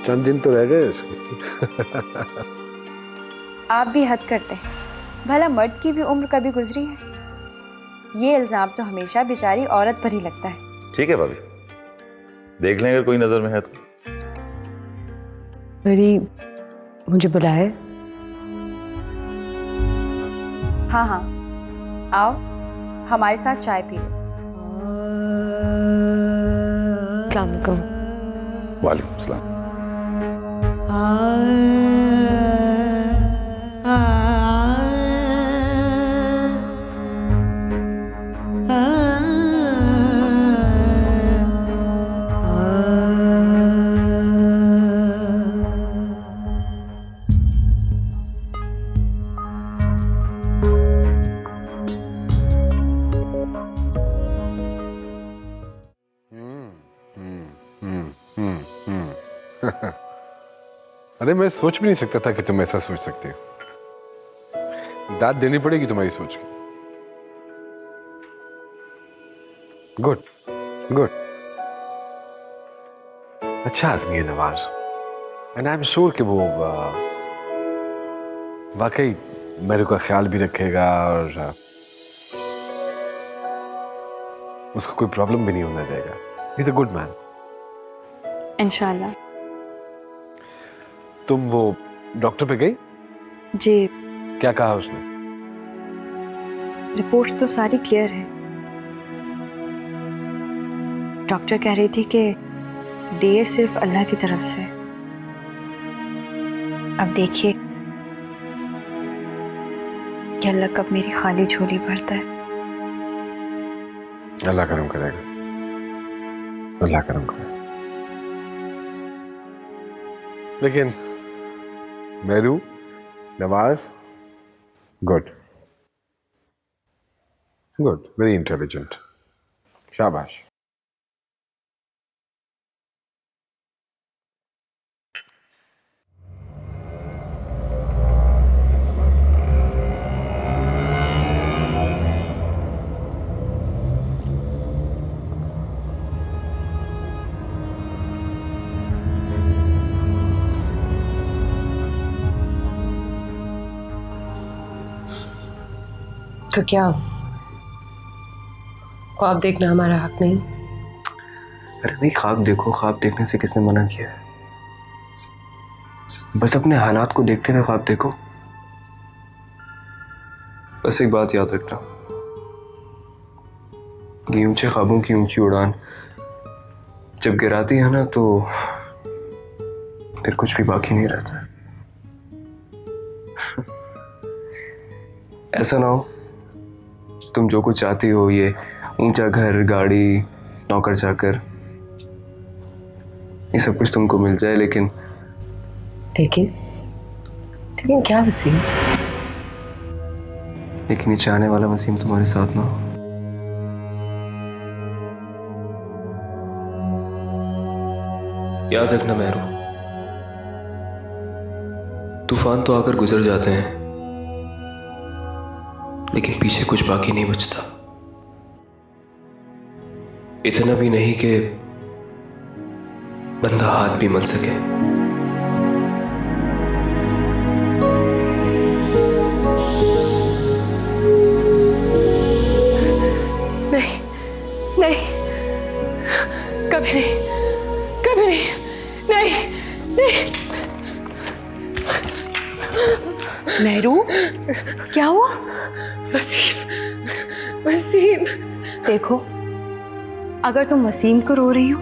चंद दिन तो रह गए इसके। आप भी हद करते हैं। भला मर्द की भी उम्र कभी गुजरी है? ये इल्जाम तो हमेशा बेचारी औरत पर ही लगता है। ठीक है भाभी, देख लेंगे कोई नजर में है तो। मेरी मुझे बुलाए? हाँ हाँ, आओ हमारे साथ चाय पी लो। अस्सलाम वालेकुम। वालेकुम सलाम। अरे मैं सोच भी नहीं सकता था कि तुम ऐसा सोच सकते हो। दाद देनी पड़ेगी तुम्हारी सोच की। गुड गुड, अच्छा आदमी है Nawaz, and I am sure कि वो वाकई मेरे का ख्याल भी रखेगा और उसको कोई प्रॉब्लम भी नहीं होने देगा। He is a good man. इंशाल्लाह। तुम वो डॉक्टर पे गई? जी, क्या कहा उसने? रिपोर्ट्स तो सारी क्लियर है। डॉक्टर कह रही थी कि देर सिर्फ अल्लाह की तरफ से। अब देखिए कि अल्लाह कब मेरी खाली झोली भरता है। अल्लाह करम करेगा, अल्लाह करम करेगा। लेकिन Meru, Nawaz, good good, very intelligent, शाबाश। तो क्या ख्वाब देखना हमारा हक नहीं? अरे नहीं, ख्वाब देखो, ख्वाब देखने से किसने मना किया है? बस अपने हालात को देखते हुए ख्वाब देखो। बस एक बात याद रखना, ये ऊंचे ख्वाबों की ऊंची उड़ान जब गिराती है ना तो फिर कुछ भी बाकी नहीं रहता। ऐसा ना हो तुम जो कुछ चाहती हो, ये ऊंचा घर, गाड़ी, नौकर चाकर, ये सब कुछ तुमको मिल जाए, लेकिन क्या वसीम? लेकिन ये चाहने वाला वसीम तुम्हारे साथ ना हो। याद रखना मेहरू, तूफान तो आकर गुजर जाते हैं लेकिन पीछे कुछ बाकी नहीं बचता। इतना भी नहीं कि बंदा हाथ भी मल सके। नहीं नहीं, कभी नहीं, कभी नहीं, नहीं नहीं। मेहरू, क्या हुआ? वसीम, वसीम। देखो, अगर तुम वसीम को रो रही हो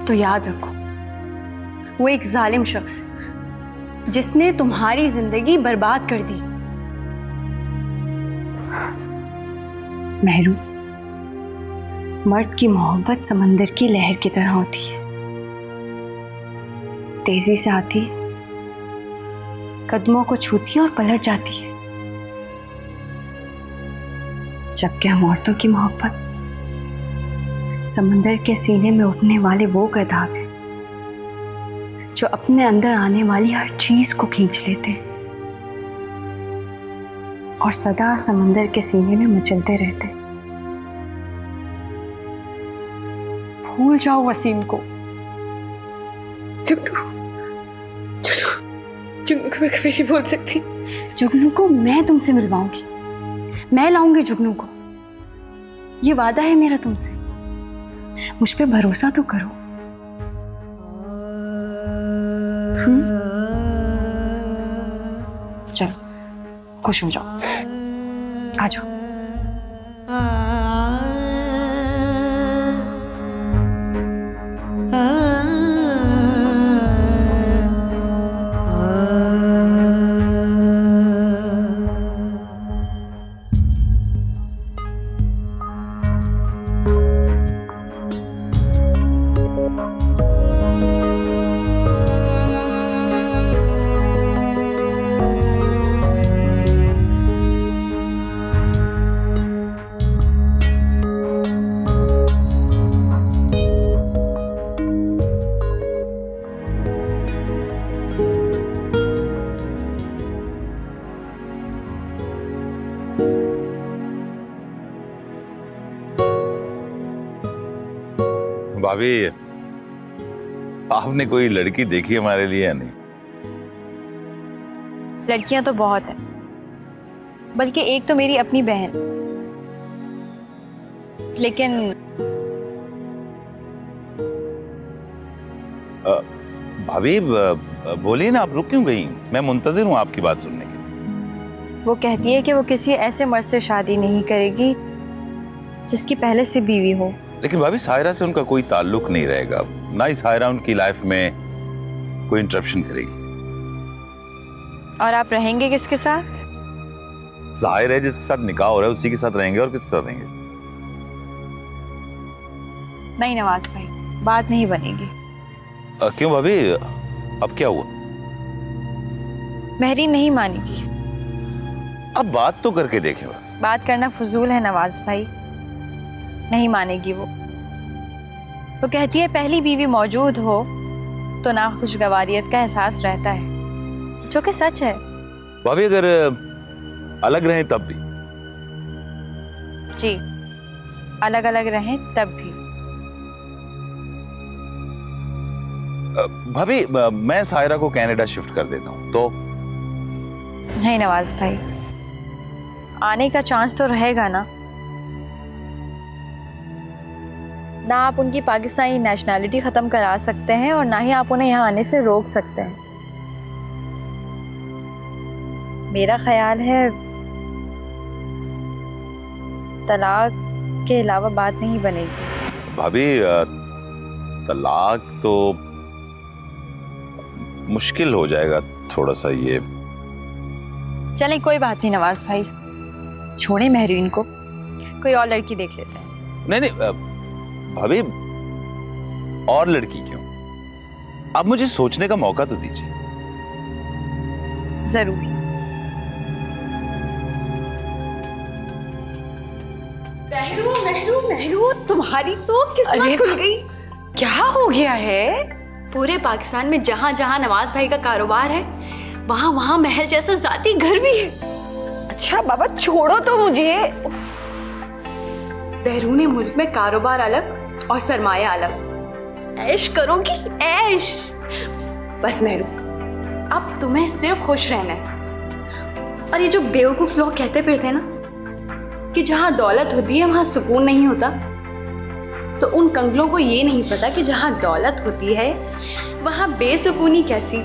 तो याद रखो वो एक जालिम शख्स है जिसने तुम्हारी जिंदगी बर्बाद कर दी। मेहरू, मर्द की मोहब्बत समंदर की लहर की तरह होती है, तेजी से आती है, कदमों को छूती है और पलट जाती है। जबकि हम औरतों की मोहब्बत समंदर के सीने में उठने वाले वो गर्दाब है जो अपने अंदर आने वाली हर चीज को खींच लेते हैं और सदा समंदर के सीने में मचलते रहते हैं। भूल जाओ वसीम को। चुप जुगनू को मैं कभी नहीं बोल सकती। जुगनू को मैं तुमसे मिलवाऊंगी, मैं लाऊंगी जुगनू को, ये वादा है मेरा तुमसे। मुझ पे भरोसा तो करो। चलो खुश हो जाओ, आ जाओ। भाभी, आपने कोई लड़की देखी हमारे लिए या नहीं? लड़कियां तो बहुत हैं, बल्कि एक तो मेरी अपनी बहन, लेकिन भाभी बोलिए ना, आप रुक क्यों गई? मैं मुंतजिर हूँ आपकी बात सुनने के लिए। वो कहती है कि वो किसी ऐसे मर्द से शादी नहीं करेगी जिसकी पहले से बीवी हो। लेकिन भाभी, सायरा से उनका कोई ताल्लुक नहीं रहेगा, ना ही सायरा उनकी लाइफ में कोई इंटरप्शन करेगी। और आप रहेंगे किसके साथ? जाहिर है जिसके साथ निकाह हो रहा है उसी के साथ रहेंगे, और किसके साथ रहेंगे? नहीं नवाज भाई, बात नहीं बनेगी। क्यों भाभी, अब क्या हुआ? महरीन नहीं मानेगी। अब बात तो करके देखें। बात करना फजूल है नवाज भाई, नहीं मानेगी वो। वो कहती है पहली बीवी मौजूद हो तो नाखुशगवारियत का एहसास रहता है, जो कि सच है। भाभी, अगर अलग रहें तब भी? जी, अलग अलग रहें तब भी। भाभी, मैं सायरा को कनाडा शिफ्ट कर देता हूँ तो? नहीं नवाज भाई, आने का चांस तो रहेगा ना। ना आप उनकी पाकिस्तानी नेशनैलिटी खत्म करा सकते हैं और ना ही आप उन्हें यहाँ आने से रोक सकते हैं। मेरा ख्याल है तलाक के अलावा बात नहीं बनेगी। भाभी, तलाक तो मुश्किल हो जाएगा थोड़ा सा ये। चलें कोई बात नहीं नवाज भाई, छोड़े महरीन को, कोई और लड़की देख लेते हैं। नहीं भाभी, और लड़की क्यों? आप मुझे सोचने का मौका तो दीजिए। जरूर। महरू महरू महरू, तुम्हारी तो किस्मत खुल गई। क्या हो गया है? पूरे पाकिस्तान में जहाँ जहाँ नवाज भाई का कारोबार है वहाँ वहाँ महल जैसा जाती घर भी है। अच्छा बाबा, छोड़ो तो मुझे। बहरूनी मुल्क में कारोबार अलग और सरमाया अलग। ऐश करोगी ऐश। बस महरू, अब तुम्हें सिर्फ खुश रहना है। और ये जो बेवकूफ लोग कहते फिरते हैं ना कि जहाँ दौलत होती है वहाँ सुकून नहीं होता, तो उन कंगलों को ये नहीं पता कि जहाँ दौलत होती है वहाँ बेसुकूनी कैसी।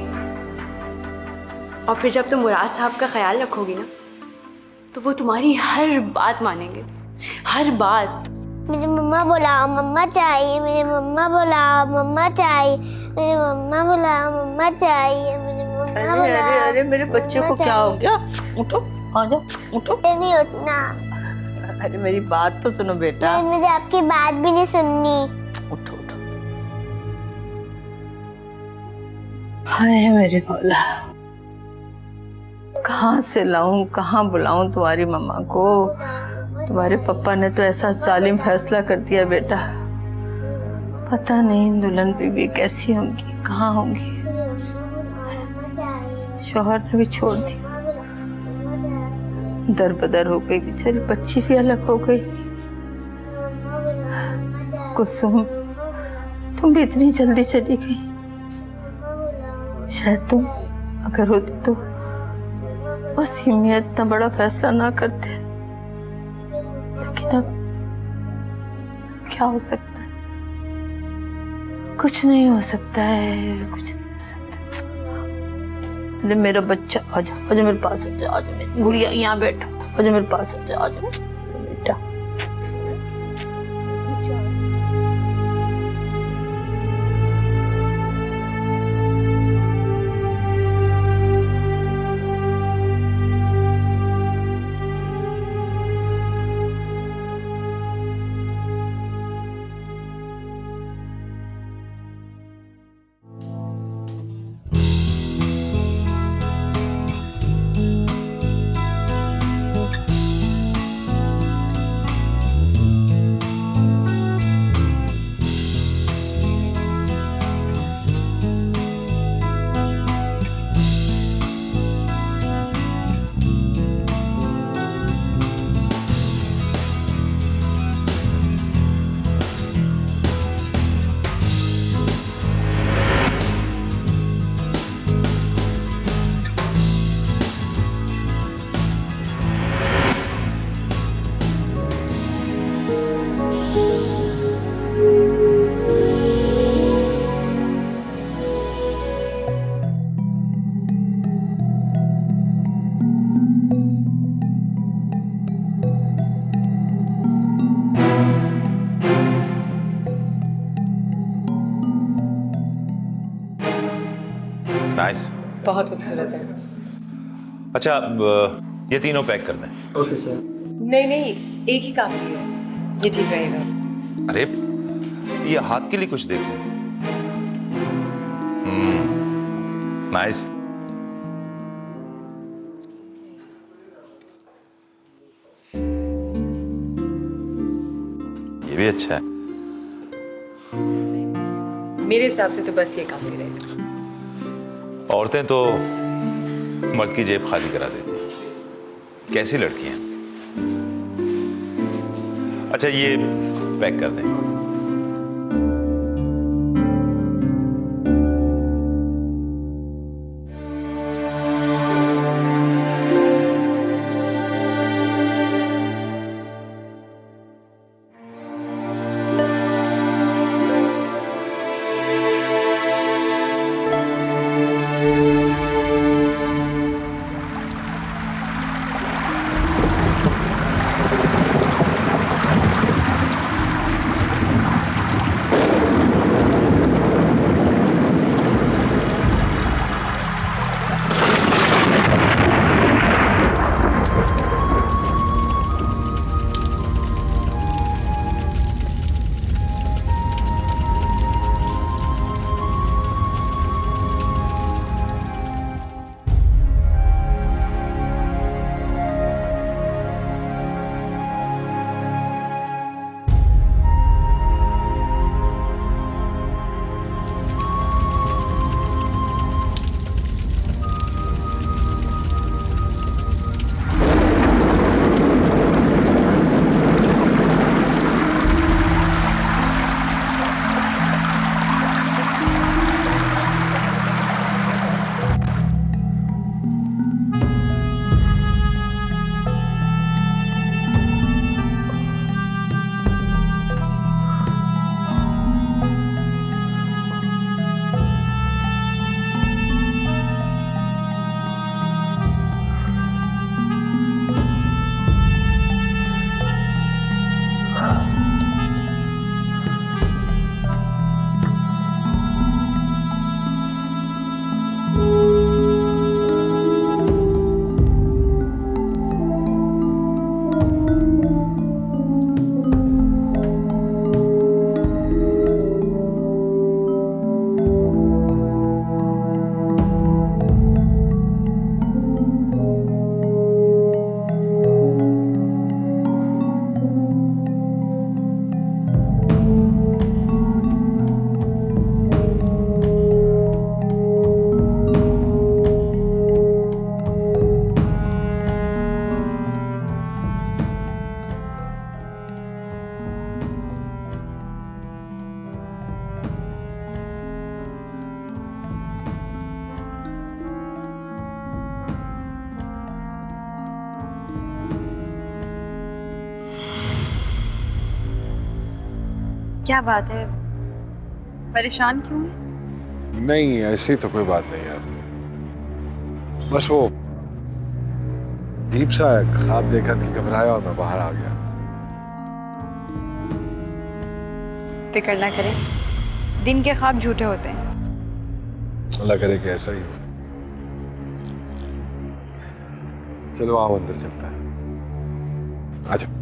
और फिर जब तुम मुराद साहब का ख्याल रखोगी ना तो वो तुम्हारी हर बात मानेंगे, हर बात। मेरी मम्मा बुलाओ, मम्मा चाहिए, मेरी मम्मा बुलाओ, मम्मा चाहिए, मेरी मम्मा बुलाओ, मम्मा चाहिए, मेरी मम्मा बुलाओ। अरे अरे मेरे बच्चे को क्या हो गया? उठो, आ जाओ, उठो। नहीं उठना। अरे मेरी बात तो सुनो बेटा। मुझे आपकी बात भी नहीं सुननी। उठो उठो। हाय मेरी मौला, कहाँ से लाऊं, कहाँ बुलाऊं तुम्हारी मम्मा को? तुम्हारे पापा ने तो ऐसा जालिम फैसला कर दिया बेटा। पता नहीं दुल्हन बीबी कैसी होंगी, कहाँ होंगी। शौहर ने भी छोड़ दिया, दर बदर हो गई बेचारी, बच्ची भी अलग हो गई। कुसुम, तुम भी इतनी जल्दी चली गई। शायद तुम अगर होती तो वसीम ये इतना बड़ा फैसला ना करते। लेकिन अब क्या हो सकता है? कुछ नहीं हो सकता है, कुछ नहीं हो सकता। अरे मेरा बच्चा, आजा आजा मेरे पास, आजा आजा मेरी गुड़िया, यहाँ बैठो, आजा मेरे पास, आजा आजा बेटा। नाइस। बहुत खूबसूरत है। अच्छा, अब ये तीनों पैक कर दें। नहीं नहीं, एक ही काफी है, ये ठीक रहेगा। अरे ये हाथ के लिए कुछ देखो। नाइस। ये भी अच्छा है। मेरे हिसाब से तो बस ये काफी रहेगा। औरतें तो मर्द की जेब खाली करा देती हैं। कैसी लड़की हैं। अच्छा ये पैक कर दें। क्या बात है, परेशान क्यों है? नहीं, ऐसी तो कोई बात नहीं यार, बस वो अजीब सा ख्वाब देखा, दिल घबराया और मैं बाहर आ गया। फिक्र ना करें, दिन के ख्वाब झूठे होते हैं। अल्लाह करे कि ऐसा ही हो। चलो आओ अंदर चलता है, आ जाओ।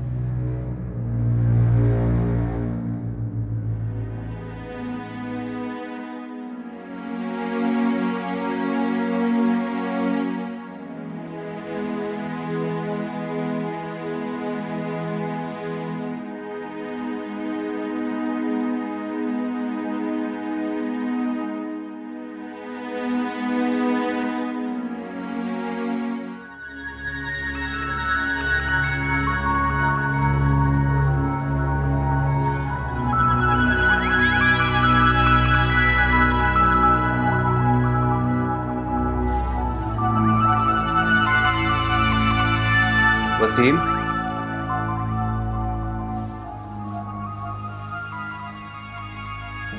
वसीम,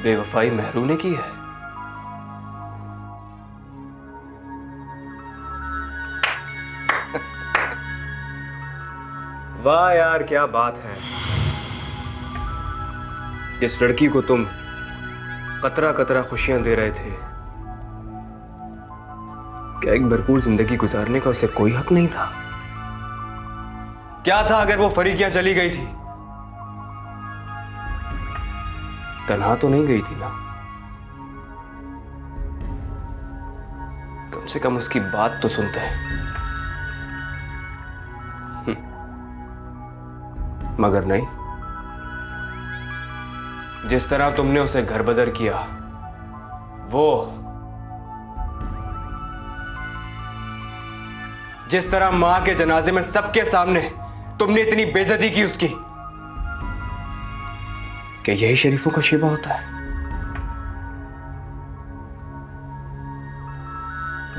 बेवफाई मेहरू ने की है। वाह यार, क्या बात है। जिस लड़की को तुम कतरा कतरा खुशियां दे रहे थे, क्या एक भरपूर जिंदगी गुजारने का उसे कोई हक नहीं था? क्या था अगर वो फरीकियां चली गई थी? तन्हा तो नहीं गई थी ना? कम से कम उसकी बात तो सुनते हैं। मगर नहीं, जिस तरह तुमने उसे घर बदर किया, वो जिस तरह मां के जनाजे में सबके सामने तुमने इतनी बेइज्जती की उसकी, क्या यही शरीफों का शेबा होता है?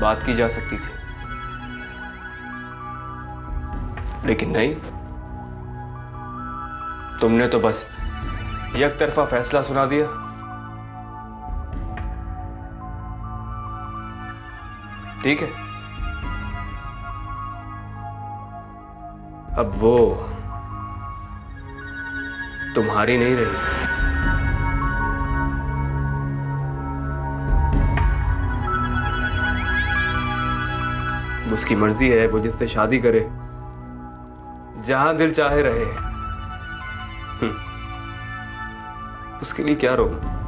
बात की जा सकती थी, लेकिन नहीं, तुमने तो बस एक तरफा फैसला सुना दिया। ठीक है, अब वो तुम्हारी नहीं रही। उसकी मर्जी है, वो जिससे शादी करे, जहां दिल चाहे रहे। उसके लिए क्या रोना?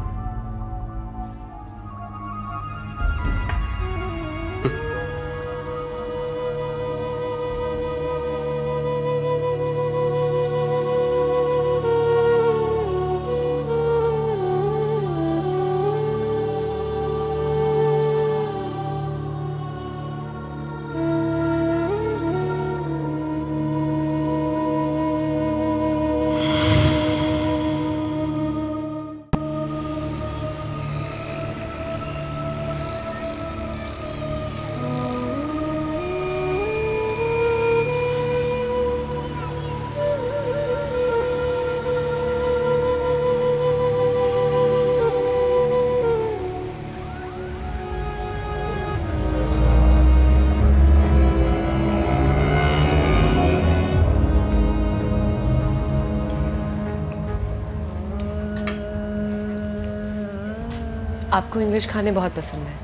आपको इंग्लिश खाने बहुत पसंद है।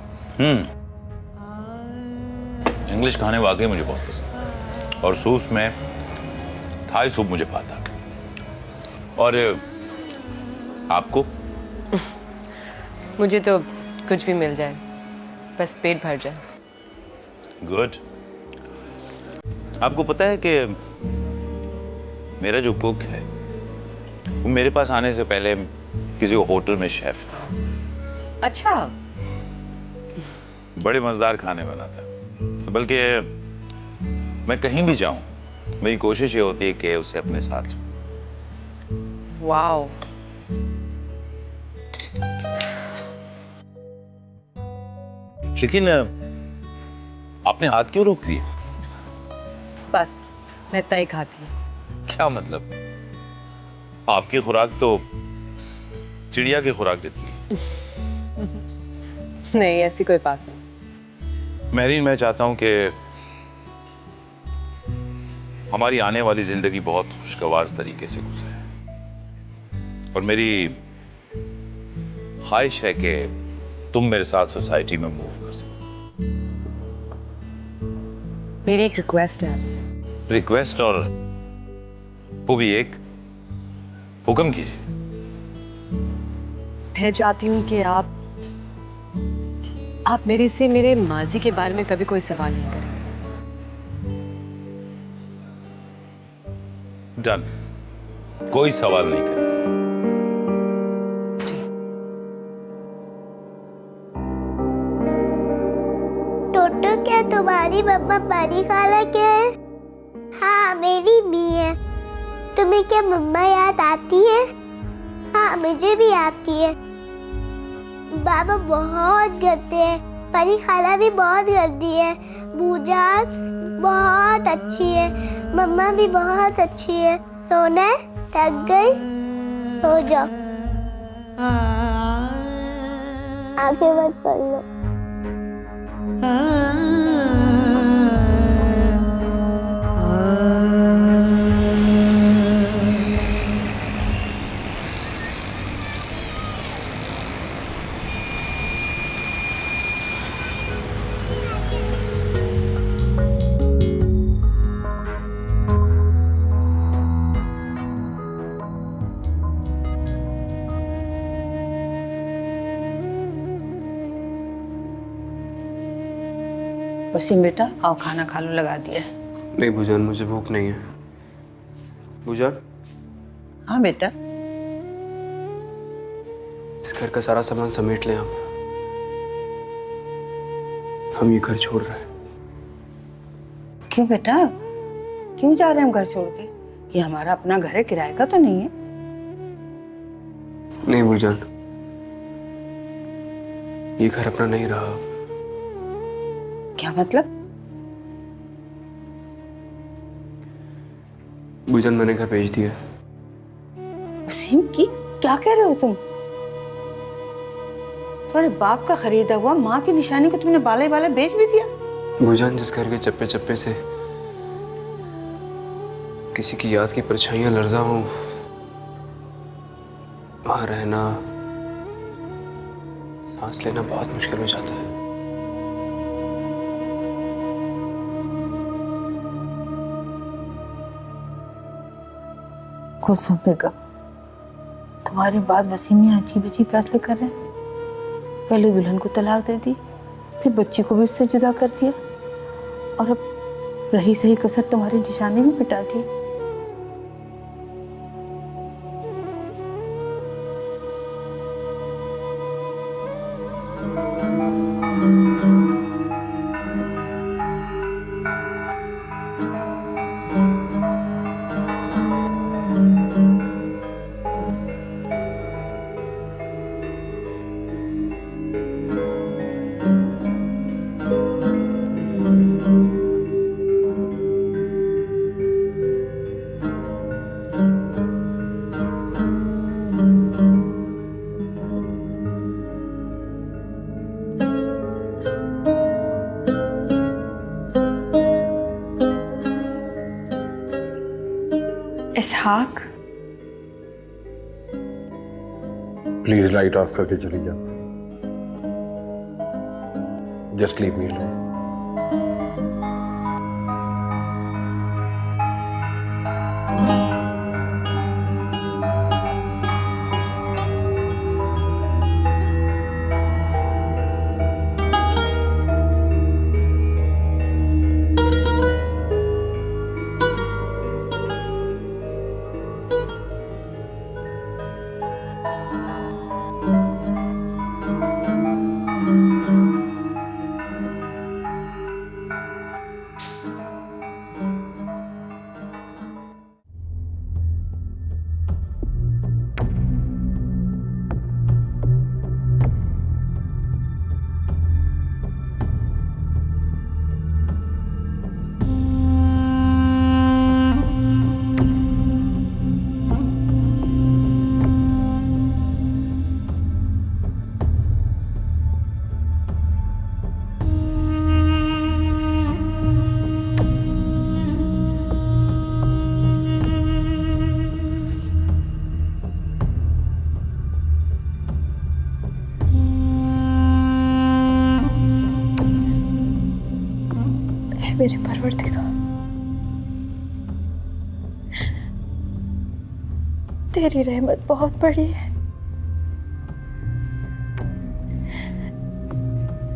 इंग्लिश खाने वाकई मुझे बहुत पसंद है, और सूप में थाई सूप मुझे पाता। और आपको? मुझे तो कुछ भी मिल जाए, बस पेट भर जाए। गुड। आपको पता है कि मेरा जो कुक है वो मेरे पास आने से पहले किसी होटल में शेफ था। अच्छा। बड़े मजेदार खाने बनाता है, बल्कि मैं कहीं भी जाऊं मेरी कोशिश ये होती है कि उसे अपने साथ। वाओ। लेकिन आपने हाथ क्यों रोक दिए? बस मैं तय खाती हूँ। क्या मतलब? आपकी खुराक तो चिड़िया की खुराक जितनी। नहीं, ऐसी कोई बात नहीं। महरीन, मैं चाहता हूं कि हमारी आने वाली जिंदगी बहुत खुशगवार तरीके से गुजरे, और मेरी ख्वाहिश है कि तुम मेरे साथ सोसाइटी में मूव कर सको। मेरी एक रिक्वेस्ट है आपसे। रिक्वेस्ट? और वो भी एक? हुक्म कीजिए। मैं चाहती हूँ कि आप मेरे से मेरे माजी के बारे में कभी कोई सवाल नहीं करेंगे। डन, कोई सवाल नहीं करें। टोटो, क्या तुम्हारी मम्मा परी खाला क्या है? हाँ, मेरी भी है। तुम्हें क्या मम्मा याद आती है? हाँ, मुझे भी आती है। बाबा बहुत गंदे हैं, परी खाला भी बहुत गंदी है, बूजान बहुत अच्छी है, मम्मा भी बहुत अच्छी है। सोना है? थक गई? सो जाओ, आंखें बंद कर लो। वसीम बेटा, आओ खाना खा लो, लगा दिया। नहीं बुजान, मुझे भूख नहीं है। बुजान, हाँ बेटा। इस घर का सारा सामान समेट लें आप। हम ये घर छोड़ रहे हैं। क्यों बेटा, क्यों जा रहे हैं हम घर छोड़ के? ये हमारा अपना घर है, किराए का तो नहीं है। नहीं बुजान, ये घर अपना नहीं रहा। क्या मतलब? बुजान, मैंने घर बेच दिया। वसीम की क्या कह रहे हो तुम? तुम्हारे बाप का खरीदा हुआ माँ की निशानी को तुमने बाले बाले बेच भी दिया? बुजान, जिस घर के चप्पे चप्पे से किसी की याद की परछाइयां लर्जा हों, वहां रहना, सांस लेना बहुत मुश्किल हो जाता है। कुछ बेगम, तुम्हारी बात वसीम यहाँ अजीब अजीब फैसले कर रहे हैं। पहले दुल्हन को तलाक दे दी, फिर बच्ची को भी इससे जुदा कर दिया, और अब रही सही कसर तुम्हारी निशानी भी मिटा दी। इसहाक, प्लीज लाइट ऑफ करके चली जाओ। Just leave me alone. तेरी रहमत बहुत बड़ी है।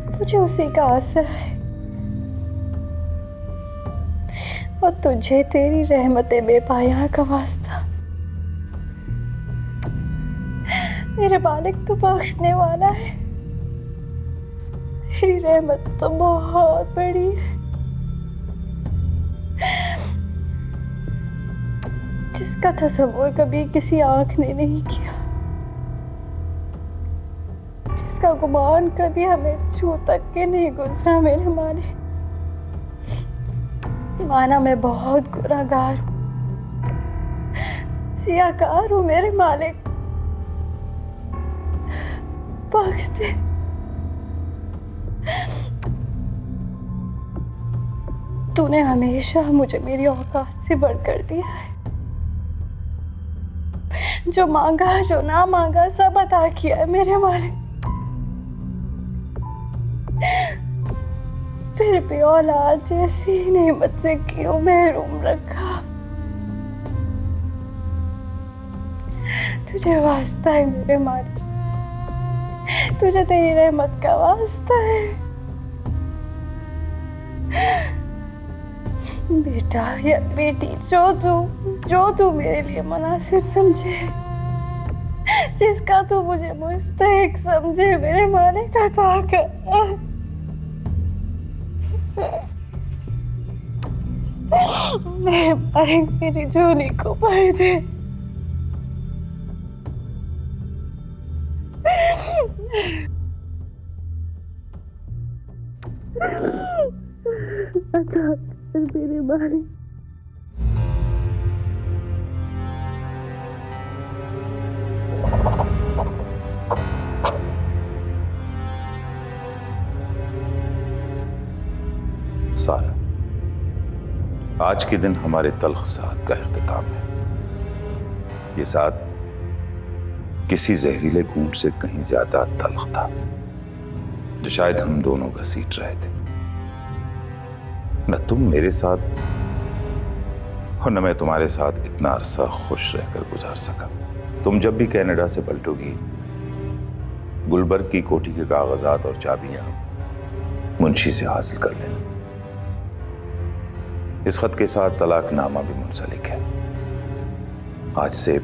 मुझे उसी का आसरा है और तुझे तेरी रहमत बेपाया का वास्ता। मेरे मालिक तो बख्शने वाला है, तेरी रहमत तो बहुत बड़ी है। जिसका तसव्वुर कभी किसी आंख ने नहीं किया, जिसका गुमान कभी हमें छू तक के नहीं गुजरा। मेरे मालिक, माना मैं बहुत गुनाहगार हूँ, सियाकार हूँ। मेरे मालिक बख्श दे। तूने हमेशा मुझे मेरी औकात से बढ़कर दिया है। जो मांगा जो ना मांगा सब अता किया है मेरे मालिक। फिर भी औलाद जैसी नेमत से क्यों महरूम रखा। तुझे वास्ता है मेरे मालिक, तुझे तेरी रहमत का वास्ता है। बेटा या बेटी, जो तू मेरे लिए मुनासिब समझे, जिसका तू मुझे मुस्तहिक समझे, मेरे मालिक अता कर। मेरे मालिक मेरी झोली को भर दे। अता कर मेरे मालिक। सारा, आज के दिन हमारे तल्ख साथ का इख्तिताम है। ये साथ किसी जहरीले घूंट से कहीं ज्यादा तल्ख था, जो शायद हम दोनों घसीट रहे थे। न तुम मेरे साथ और न मैं तुम्हारे साथ इतना अरसा खुश रहकर गुजार सका। तुम जब भी कनाडा से पलटोगी, गुलबर्ग की कोठी के कागजात और चाबियां मुंशी से हासिल कर लेना। इस खत के साथ तलाकनामा भी मुंसलिक है। आज से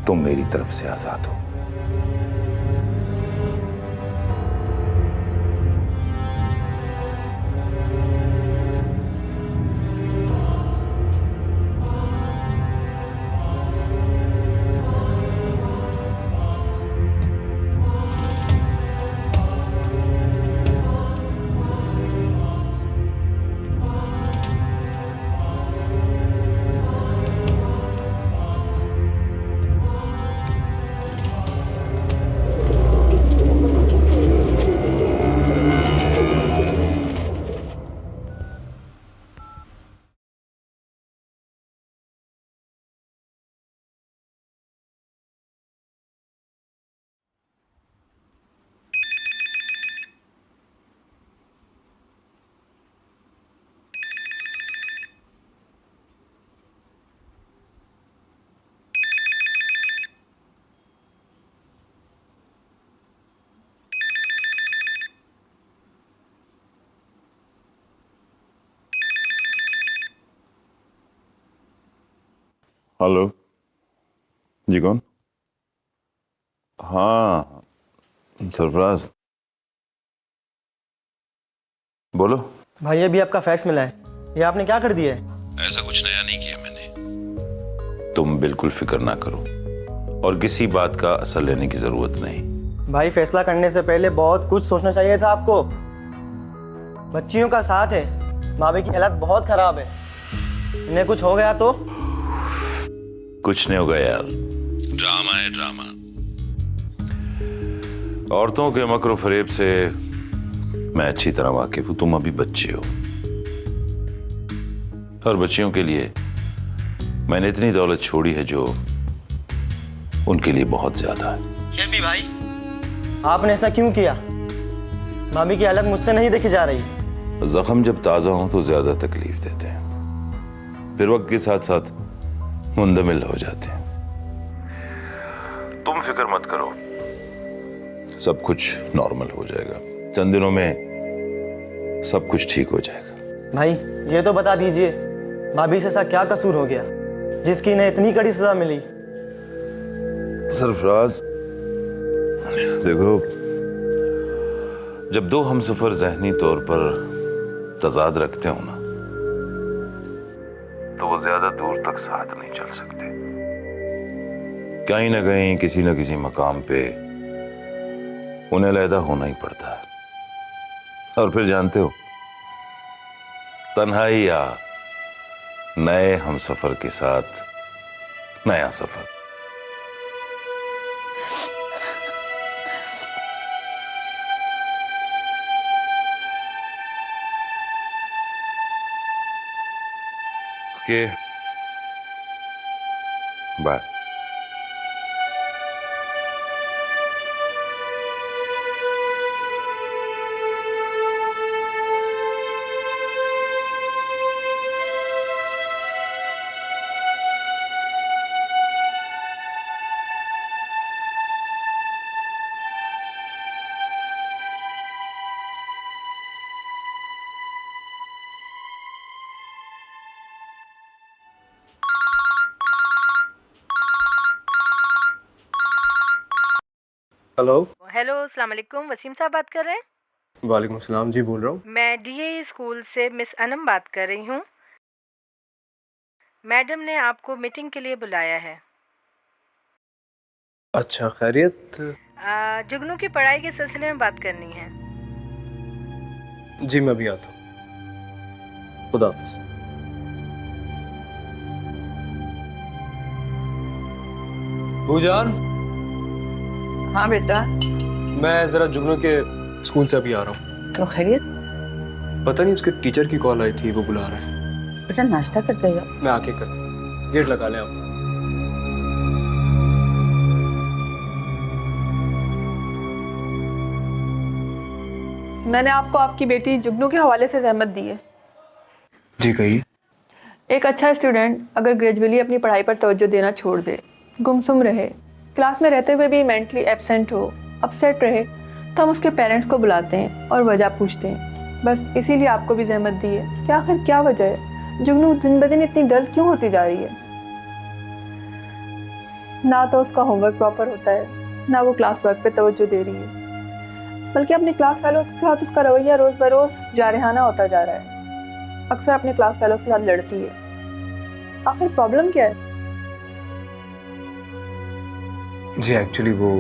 तुम मेरी तरफ से आजाद हो। हेलो जी, कौन? हाँ, सरफराज बोलो। भाई अभी आपका फैक्स मिला है, ये आपने क्या कर दिया है? ऐसा कुछ नया नहीं किया मैंने। तुम बिल्कुल फिक्र ना करो और किसी बात का असर लेने की जरूरत नहीं। भाई फैसला करने से पहले बहुत कुछ सोचना चाहिए था आपको। बच्चियों का साथ है, भाभी की हालत बहुत खराब है, इन्हें कुछ हो गया तो? कुछ नहीं होगा यार, ड्रामा है ड्रामा। औरतों के मकर फरेब से मैं अच्छी तरह वाकिफ हूं। तुम अभी बच्चे हो और बच्चियों के लिए मैंने इतनी दौलत छोड़ी है जो उनके लिए बहुत ज्यादा है। फिर भी भाई आपने ऐसा क्यों किया? भाभी की हालत मुझसे नहीं देखी जा रही। जख्म जब ताजा हो तो ज्यादा तकलीफ देते हैं, फिर वक्त के साथ साथ मुंदमिल हो जाते हैं। तुम फिक्र मत करो, सब कुछ नॉर्मल हो जाएगा, चंद दिनों में सब कुछ ठीक हो जाएगा। भाई ये तो बता दीजिए, भाभी से ऐसा क्या कसूर हो गया जिसकी इन्हें इतनी कड़ी सजा मिली? सरफराज देखो, जब दो हमसफर ज़हनी तौर पर तजाद रखते हो ना, तो वो ज्यादा दूर तक साथ नहीं चल सकते। कहीं ना कहीं किसी न किसी मकाम पे उन्हें अलहदा होना ही पड़ता है। और फिर जानते हो, तन्हाई या नए हमसफर के साथ नया सफर। Okay, bye. हेलो। हेलो, अस्सलाम वालेकुम। वसीम साहब बात कर रहे हैं? वालेकुम सलाम जी, बोल रहा हूँ। मैं डीए स्कूल से मिस अनम बात कर रही हूँ। मैडम ने आपको मीटिंग के लिए बुलाया है। अच्छा, खैरियत? जुगनू की पढ़ाई के सिलसिले में बात करनी है। जी मैं भी आता हूँ, खुदा हाफिज़। भूजान। हाँ बेटा। मैं जरा जुगनू के स्कूल से अभी आ रहा हूँ। क्यों, खैरियत? पता नहीं, उसके टीचर की कॉल आई थी, वो बुला रहे हैं। बेटा नाश्ता करते जाओ। मैं आके करता, गेट लगा लें आप। मैंने आपको आपकी बेटी जुगनू के हवाले से जहमत दी है। जी कहिए। एक अच्छा स्टूडेंट अगर ग्रेजुअली अपनी पढ़ाई पर तवज्जो देना छोड़ दे, गुमसुम रहे, क्लास में रहते हुए भी मेंटली एब्सेंट हो, अपसेट रहे, तो हम उसके पेरेंट्स को बुलाते हैं और वजह पूछते हैं। बस इसीलिए आपको भी जहमत दी है कि आखिर क्या वजह है, जुगनू दिन ब दिन इतनी डल क्यों होती जा रही है। ना तो उसका होमवर्क प्रॉपर होता है, ना वो क्लास वर्क पे तवज्जो दे रही है, बल्कि अपने क्लास फेलोज के साथ उसका रवैया रोज़ बरोज़ जारहाना होता जा रहा है। अक्सर अपने क्लास फेलोज के साथ लड़ती है। आखिर प्रॉब्लम क्या है? जी एक्चुअली वो,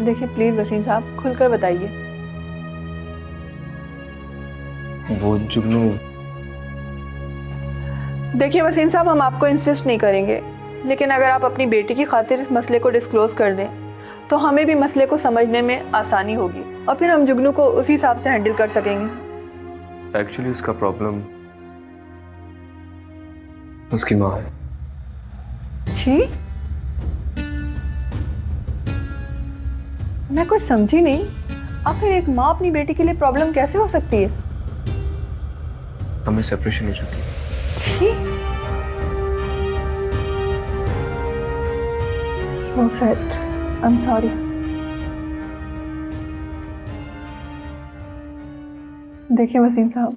देखिए प्लीज वसीम साहब, खुलकर बताइए। वो जुगनू। देखिए वसीम साहब, हम आपको इंसिस्ट नहीं करेंगे, लेकिन अगर आप अपनी बेटी की खातिर इस मसले को डिस्क्लोज कर दें तो हमें भी मसले को समझने में आसानी होगी और फिर हम जुगनू को उसी हिसाब से हैंडल कर सकेंगे। एक्चुअली उसका प्रॉब्लम उसकी माँ है। जी, मैं कुछ समझी नहीं। आखिर एक माँ अपनी बेटी के लिए प्रॉब्लम कैसे हो सकती है? हमें सेपरेशन हो चुकी है। So sad. I'm sorry. देखिए वसीम साहब,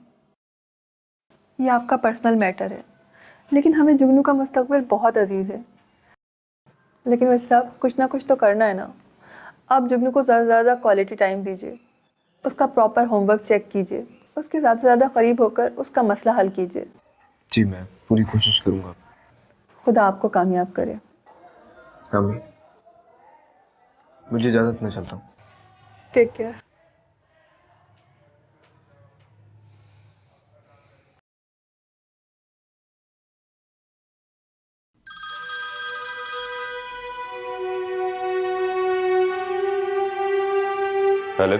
ये आपका पर्सनल मैटर है, लेकिन हमें जुगनू का मुस्तकबिल बहुत अजीज है। लेकिन वैसे साहब, कुछ ना कुछ तो करना है ना। आप जुगनू को ज़्यादा से ज़्यादा क्वालिटी टाइम दीजिए, उसका प्रॉपर होमवर्क चेक कीजिए, उसके ज़्यादा से ज़्यादा करीब होकर उसका मसला हल कीजिए। जी मैं पूरी कोशिश करूँगा। खुदा आपको कामयाब करे। आमीन। मुझे इजाज़त, मैं चलता हूँ। Take care. हेलो।